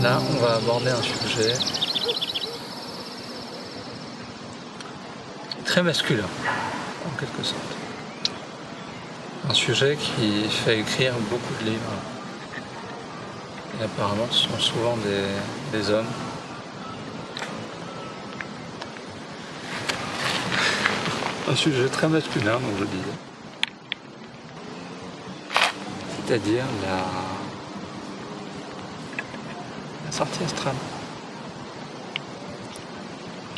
Là, on va aborder un sujet très masculin, en quelque sorte. Un sujet qui fait écrire beaucoup de livres. Et apparemment, ce sont souvent des hommes. Un sujet très masculin, donc je disais. C'est-à-dire la sortie astrale.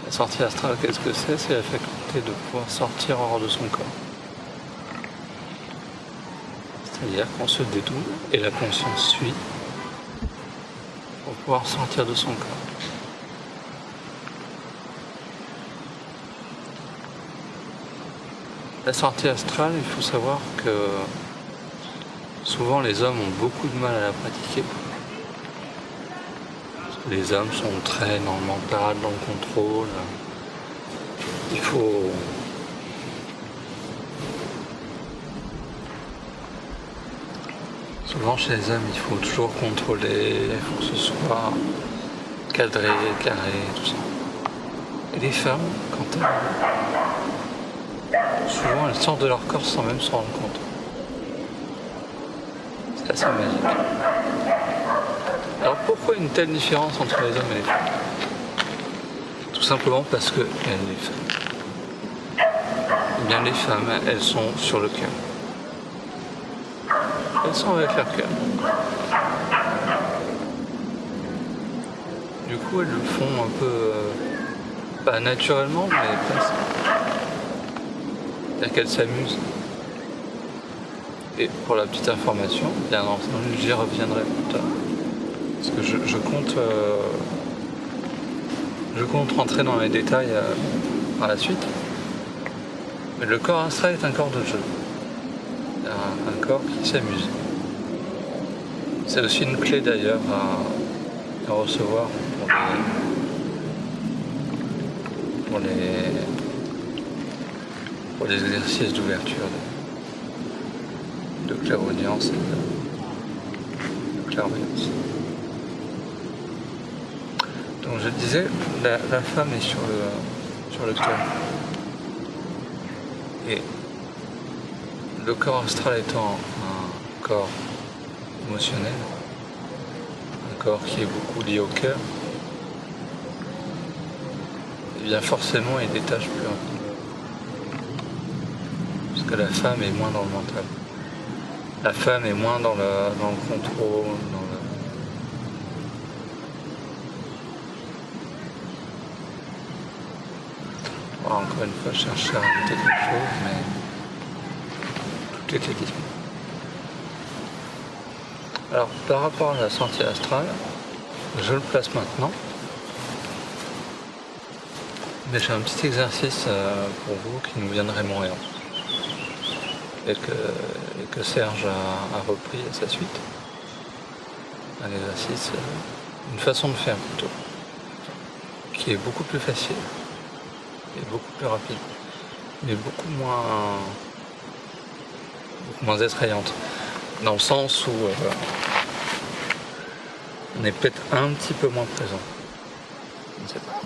La sortie astrale, qu'est-ce que c'est? C'est la faculté de pouvoir sortir hors de son corps. C'est-à-dire qu'on se détourne et la conscience suit pour pouvoir sortir de son corps. La sortie astrale, il faut savoir que souvent les hommes ont beaucoup de mal à la pratiquer. Parce que les hommes sont très dans le mental, dans le contrôle. Il faut... Souvent chez les hommes, il faut toujours contrôler, il faut que ce soit cadré, carré, tout ça. Et les femmes, quant à elles, souvent elles sortent de leur corps sans même se rendre compte. C'est assez magique. Alors pourquoi une telle différence entre les hommes et les femmes? Tout simplement parce que les femmes. Eh bien les femmes, elles sont sur le cœur. Elles sont avec leur cœur. Du coup, elles le font un peu, pas naturellement, mais presque. C'est-à-dire qu'elles s'amusent. Et pour la petite information, bien entendu, j'y reviendrai plus tard. Parce que je compte rentrer dans les détails par la suite. Mais le corps astral est un corps de jeu. Un corps qui s'amuse. C'est aussi une clé d'ailleurs à recevoir pour les exercices d'ouverture de clairaudience et de clairvoyance. Donc je disais, la femme est sur le cœur. Et le corps astral étant un corps émotionnel, un corps qui est beaucoup lié au cœur, et bien forcément il détache plus rapidement. Parce que la femme est moins dans le mental. La femme est moins dans le contrôle, Alors, encore une fois, je cherche à rajouter quelque chose, mais tout était dit. Alors, par rapport à la sortie astrale, je le place maintenant. Mais j'ai un petit exercice pour vous qui nous viendrait moyen. Et que Serge a repris à sa suite. Un exercice, une façon de faire plutôt, qui est beaucoup plus facile. Et beaucoup plus rapide, mais beaucoup moins effrayante, dans le sens où on est peut-être un petit peu moins présent. Je ne sais pas.